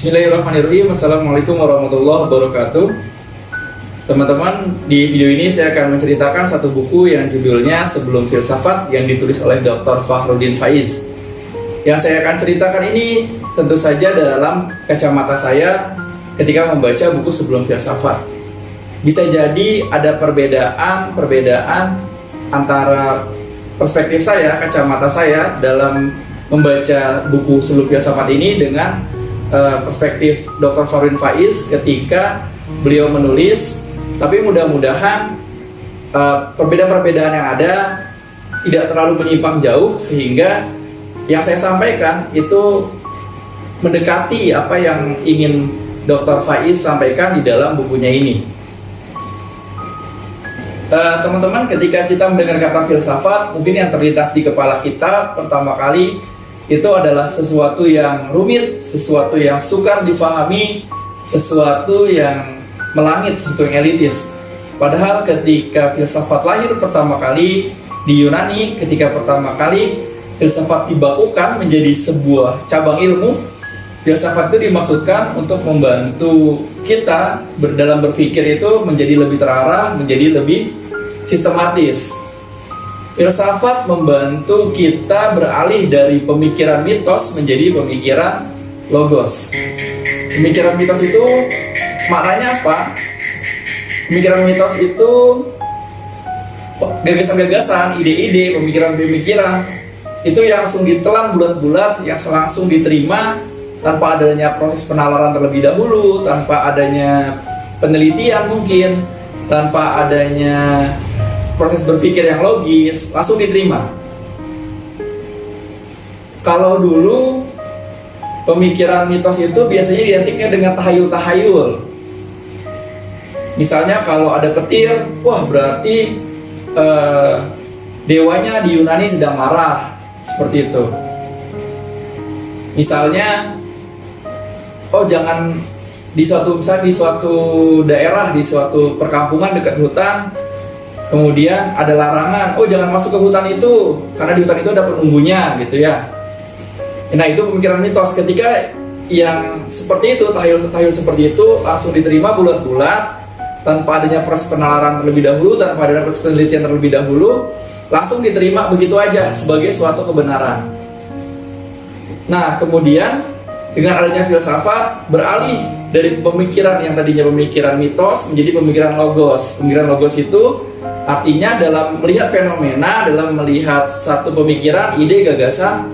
Bismillahirrahmanirrahim. Assalamualaikum warahmatullahi wabarakatuh. Teman-teman, di video ini saya akan menceritakan satu buku yang judulnya Sebelum Filsafat yang ditulis oleh Dr. Fakhruddin Faiz. Yang saya akan ceritakan ini tentu saja dalam kacamata saya ketika membaca buku Sebelum Filsafat. Bisa jadi ada perbedaan antara perspektif saya, kacamata saya dalam membaca buku Sebelum Filsafat ini dengan perspektif Dr. Fakhruddin Faiz ketika beliau menulis. Tapi mudah-mudahan perbedaan-perbedaan yang ada tidak terlalu menyimpang jauh sehingga yang saya sampaikan itu mendekati apa yang ingin Dr. Faiz sampaikan di dalam bukunya ini. Teman-teman, ketika kita mendengar kata filsafat, mungkin yang terlintas di kepala kita pertama kali itu adalah sesuatu yang rumit, sesuatu yang sukar difahami, sesuatu yang melangit, sesuatu yang elitis. Padahal ketika filsafat lahir pertama kali di Yunani, ketika pertama kali filsafat dibakukan menjadi sebuah cabang ilmu, filsafat itu dimaksudkan untuk membantu kita dalam berpikir itu menjadi lebih terarah, menjadi lebih sistematis. Filsafat membantu kita beralih dari pemikiran mitos menjadi pemikiran logos. Pemikiran mitos itu maknanya apa? Pemikiran mitos itu gagasan-gagasan, ide-ide, pemikiran-pemikiran itu yang langsung ditelan bulat-bulat, yang langsung diterima tanpa adanya proses penalaran terlebih dahulu, tanpa adanya penelitian mungkin, tanpa adanya proses berpikir yang logis, langsung diterima. Kalau dulu pemikiran mitos itu biasanya identiknya dengan tahayul-tahayul. Misalnya kalau ada petir, wah berarti dewanya di Yunani sedang marah, seperti itu. Misalnya, oh jangan di suatu daerah, di suatu perkampungan dekat hutan, kemudian ada larangan, oh jangan masuk ke hutan itu karena di hutan itu ada penunggunya, gitu ya. Nah, itu pemikiran mitos. Ketika yang seperti itu, tahayul seperti itu langsung diterima bulat-bulat tanpa adanya proses penalaran terlebih dahulu, tanpa adanya proses penelitian terlebih dahulu, langsung diterima begitu aja sebagai suatu kebenaran. Nah, kemudian dengan adanya filsafat beralih dari pemikiran yang tadinya pemikiran mitos menjadi pemikiran logos. Pemikiran logos itu artinya dalam melihat fenomena, dalam melihat satu pemikiran, ide, gagasan,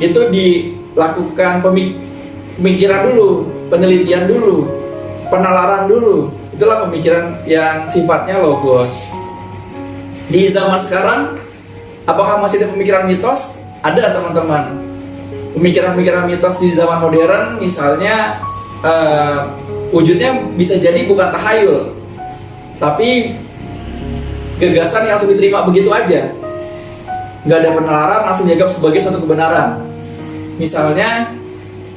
itu dilakukan pemikiran dulu, penelitian dulu, penalaran dulu. Itulah pemikiran yang sifatnya logos. Di zaman sekarang, apakah masih ada pemikiran mitos? Ada, teman-teman. Pemikiran-pemikiran mitos di zaman modern, misalnya wujudnya bisa jadi bukan tahayul, tapi gagasan yang langsung diterima begitu aja, nggak ada penalaran, langsung dianggap sebagai suatu kebenaran. Misalnya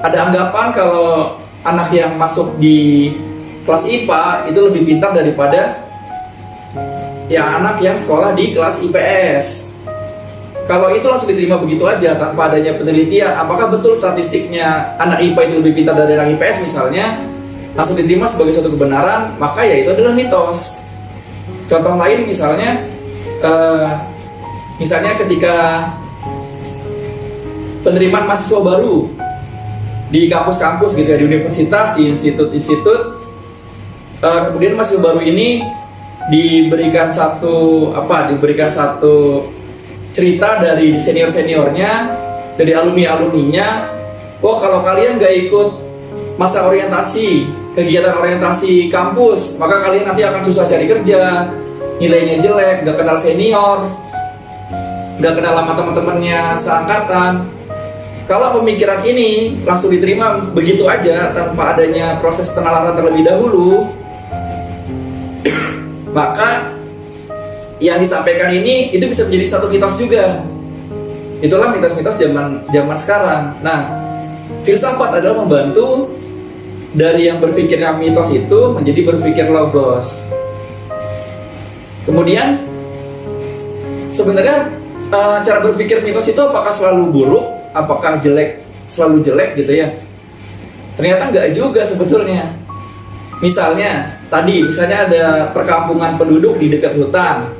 ada anggapan kalau anak yang masuk di kelas IPA itu lebih pintar daripada anak yang sekolah di kelas IPS. Kalau itu langsung diterima begitu aja tanpa adanya penelitian, apakah betul statistiknya anak IPA itu lebih pintar dari anak IPS misalnya, langsung diterima sebagai suatu kebenaran, maka ya itu adalah mitos. Contoh lain misalnya ketika penerimaan mahasiswa baru di kampus-kampus gitu ya, di universitas, di institut-institut, kemudian mahasiswa baru ini diberikan satu cerita dari senior-seniornya, dari alumni-alumninya, wah kalau kalian gak ikut masa orientasi, kegiatan orientasi kampus, maka kalian nanti akan susah cari kerja, nilainya jelek, gak kenal senior, gak kenal sama teman-temannya seangkatan. Kalau pemikiran ini langsung diterima begitu aja tanpa adanya proses penalaran terlebih dahulu, maka yang disampaikan ini itu bisa menjadi satu mitos juga. Itulah mitos-mitos zaman sekarang. Nah, filsafat adalah membantu dari yang berpikirnya mitos itu menjadi berpikir logos. Kemudian sebenarnya cara berpikir mitos itu apakah selalu buruk, apakah selalu jelek gitu ya? Ternyata nggak juga sebetulnya. Misalnya ada perkampungan penduduk di dekat hutan.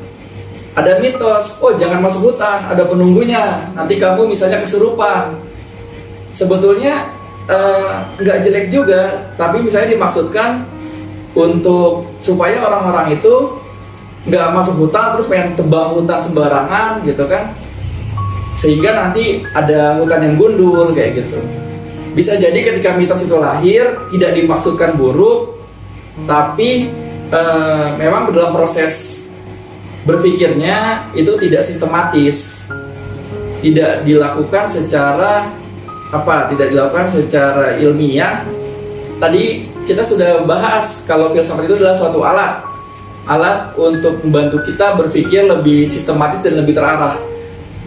Ada mitos, oh jangan masuk hutan, ada penunggunya, nanti kamu misalnya kesurupan. Sebetulnya nggak jelek juga, tapi misalnya dimaksudkan untuk supaya orang-orang itu nggak masuk hutan terus pengen tebang hutan sembarangan gitu kan, sehingga nanti ada hutan yang gundul kayak gitu. Bisa jadi ketika mitos itu lahir tidak dimaksudkan buruk, tapi memang dalam proses berpikirnya itu tidak sistematis, tidak dilakukan secara ilmiah. Tadi kita sudah bahas kalau filsafat itu adalah suatu alat untuk membantu kita berpikir lebih sistematis dan lebih terarah.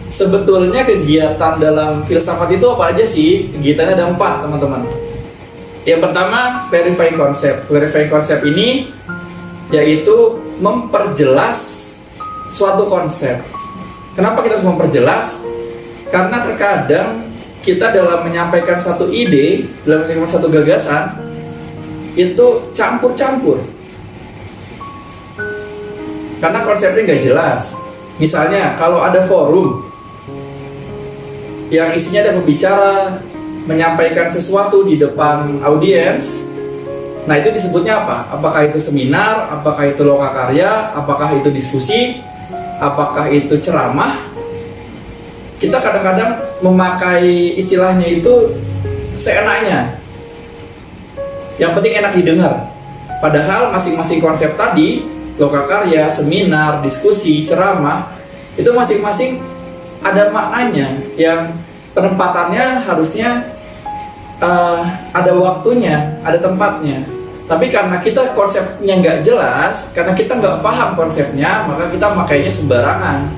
Sebetulnya kegiatan dalam filsafat itu apa aja sih? Kegiatannya ada 4, teman-teman. Yang pertama, verifying concept. Verifying concept ini yaitu memperjelas suatu konsep. Kenapa kita harus memperjelas? Karena terkadang kita dalam menyampaikan satu ide, dalam menyampaikan satu gagasan, itu campur-campur. Karena konsepnya nggak jelas. Misalnya, kalau ada forum yang isinya ada pembicara menyampaikan sesuatu di depan audiens, nah itu disebutnya apa? Apakah itu seminar, apakah itu lokakarya, apakah itu diskusi, apakah itu ceramah? Kita kadang-kadang memakai istilahnya itu seenaknya. Yang penting enak didengar. Padahal masing-masing konsep tadi, lokakarya, seminar, diskusi, ceramah, itu masing-masing ada maknanya yang penempatannya harusnya ada waktunya, ada tempatnya. Tapi karena kita konsepnya nggak jelas, karena kita nggak paham konsepnya, maka kita makainya sembarangan.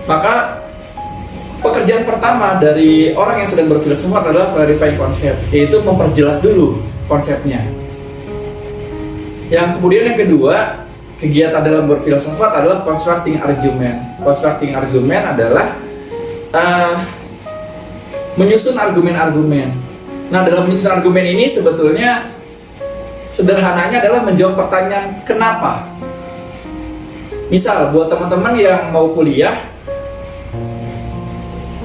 Maka pekerjaan pertama dari orang yang sedang berfilsafat adalah verifying konsep, yaitu memperjelas dulu konsepnya. Yang kemudian yang kedua, kegiatan dalam berfilsafat adalah constructing argument. Constructing argument adalah menyusun argumen-argumen. Nah, dalam menyusun argumen ini sebetulnya sederhananya adalah menjawab pertanyaan kenapa. Misal buat teman-teman yang mau kuliah,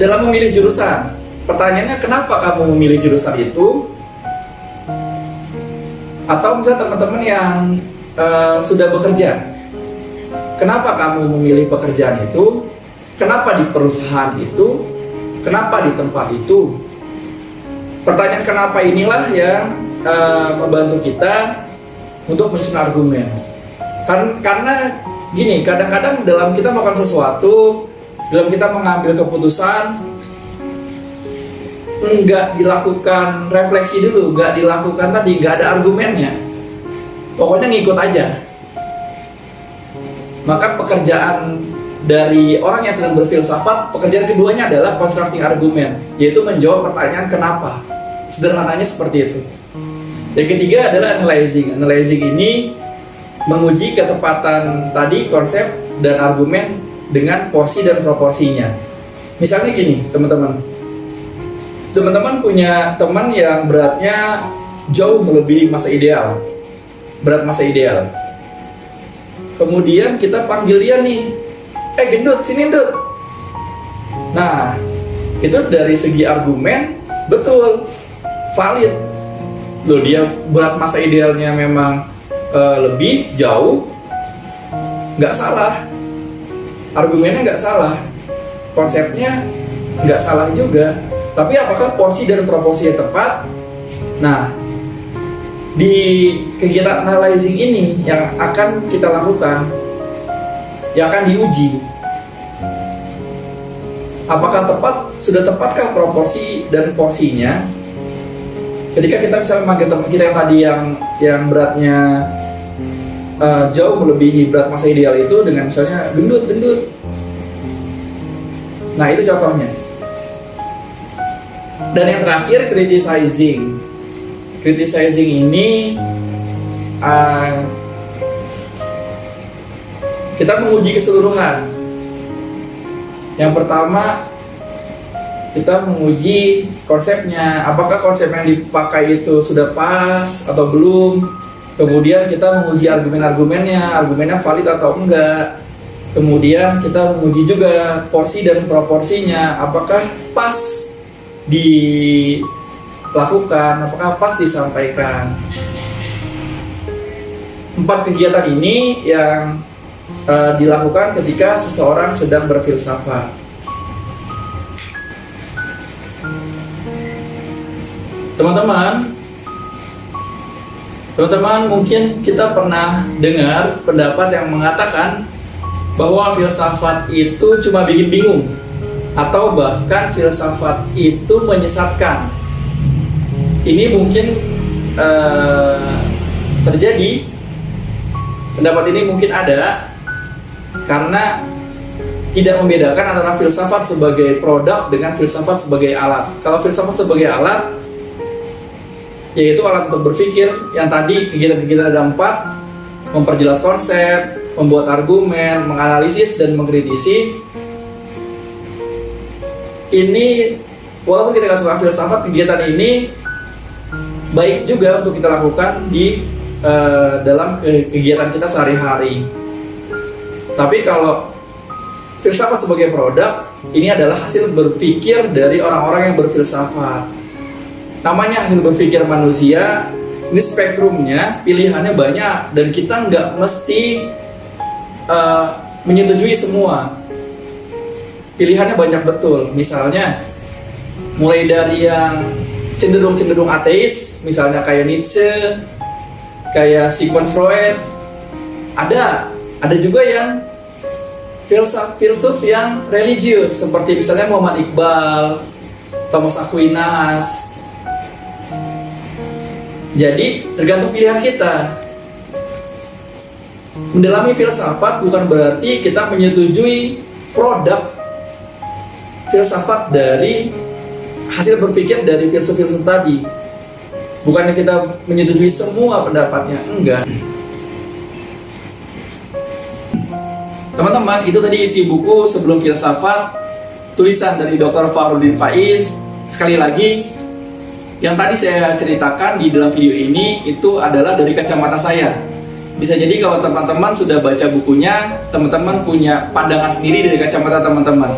dalam memilih jurusan, pertanyaannya kenapa kamu memilih jurusan itu? Atau misalnya teman-teman yang sudah bekerja, kenapa kamu memilih pekerjaan itu? Kenapa di perusahaan itu? Kenapa di tempat itu? Pertanyaan kenapa inilah yang membantu kita untuk menyusun argumen. Karena gini, kadang-kadang dalam kita melakukan sesuatu, dalam kita mengambil keputusan, nggak dilakukan refleksi dulu, nggak dilakukan tadi, nggak ada argumennya, pokoknya ngikut aja. Maka pekerjaan dari orang yang sedang berfilsafat, pekerjaan keduanya adalah constructing argument, yaitu menjawab pertanyaan kenapa. Sederhananya seperti itu. Yang ketiga adalah analyzing. Analyzing ini menguji ketepatan tadi konsep dan argumen dengan porsi dan proporsinya. Misalnya gini, teman-teman punya teman yang beratnya jauh melebihi masa ideal, berat masa ideal. Kemudian kita panggil dia nih, gendut, sini gendut. Nah, itu dari segi argumen betul, valid. Loh, dia berat masa idealnya memang lebih jauh, nggak salah. Argumennya nggak salah, konsepnya nggak salah juga. Tapi apakah porsi dan proporsi yang tepat? Nah, di kegiatan analyzing ini yang akan kita lakukan, yang akan diuji, apakah sudah tepatkah proporsi dan porsinya? Ketika kita misalnya manggil teman kita yang tadi yang beratnya jauh melebihi berat masa ideal itu dengan misalnya gendut. Nah, itu contohnya. Dan yang terakhir, criticizing. Criticizing ini kita menguji keseluruhan. Yang pertama, kita menguji konsepnya, apakah konsep yang dipakai itu sudah pas atau belum. Kemudian kita menguji argumennya valid atau enggak. Kemudian kita menguji juga porsi dan proporsinya, apakah pas dilakukan, apakah pas disampaikan. 4 kegiatan ini yang dilakukan ketika seseorang sedang berfilsafat. Teman-teman, mungkin kita pernah dengar pendapat yang mengatakan bahwa filsafat itu cuma bikin bingung, atau bahkan filsafat itu menyesatkan. Ini mungkin terjadi, pendapat ini mungkin ada karena tidak membedakan antara filsafat sebagai produk dengan filsafat sebagai alat. Kalau filsafat sebagai alat, yaitu alat untuk berpikir, yang tadi kegiatan-kegiatan ada 4: memperjelas konsep, membuat argumen, menganalisis, dan mengkritisi. Ini, walaupun kita nggak suka filsafat, kegiatan ini baik juga untuk kita lakukan di dalam kegiatan kita sehari-hari. Tapi kalau filsafat sebagai produk, ini adalah hasil berpikir dari orang-orang yang berfilsafat. Namanya hasil berpikir manusia, ini spektrumnya, pilihannya banyak, dan kita nggak mesti menyetujui semua. Pilihannya banyak betul. Misalnya, mulai dari yang cenderung ateis, misalnya kayak Nietzsche, kayak Sigmund Freud, ada juga yang filsuf yang religius, seperti misalnya Muhammad Iqbal, Thomas Aquinas. Jadi tergantung pilihan kita. Mendalami filsafat bukan berarti kita menyetujui produk filsafat dari hasil berpikir dari filsuf-filsuf tadi. Bukannya kita menyetujui semua pendapatnya, enggak. Teman-teman, itu tadi isi buku Sebelum Filsafat, tulisan dari Dr. Fahrudin Faiz. Sekali lagi, yang tadi saya ceritakan di dalam video ini itu adalah dari kacamata saya. Bisa jadi kalau teman-teman sudah baca bukunya, teman-teman punya pandangan sendiri dari kacamata teman-teman.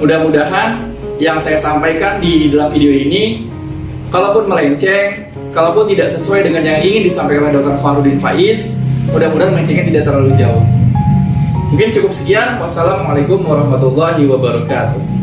Mudah-mudahan yang saya sampaikan di dalam video ini, kalaupun melenceng, kalaupun tidak sesuai dengan yang ingin disampaikan oleh Dr. Fahrudin Faiz, mudah-mudahan melencengnya tidak terlalu jauh. Mungkin cukup sekian. Wassalamualaikum warahmatullahi wabarakatuh.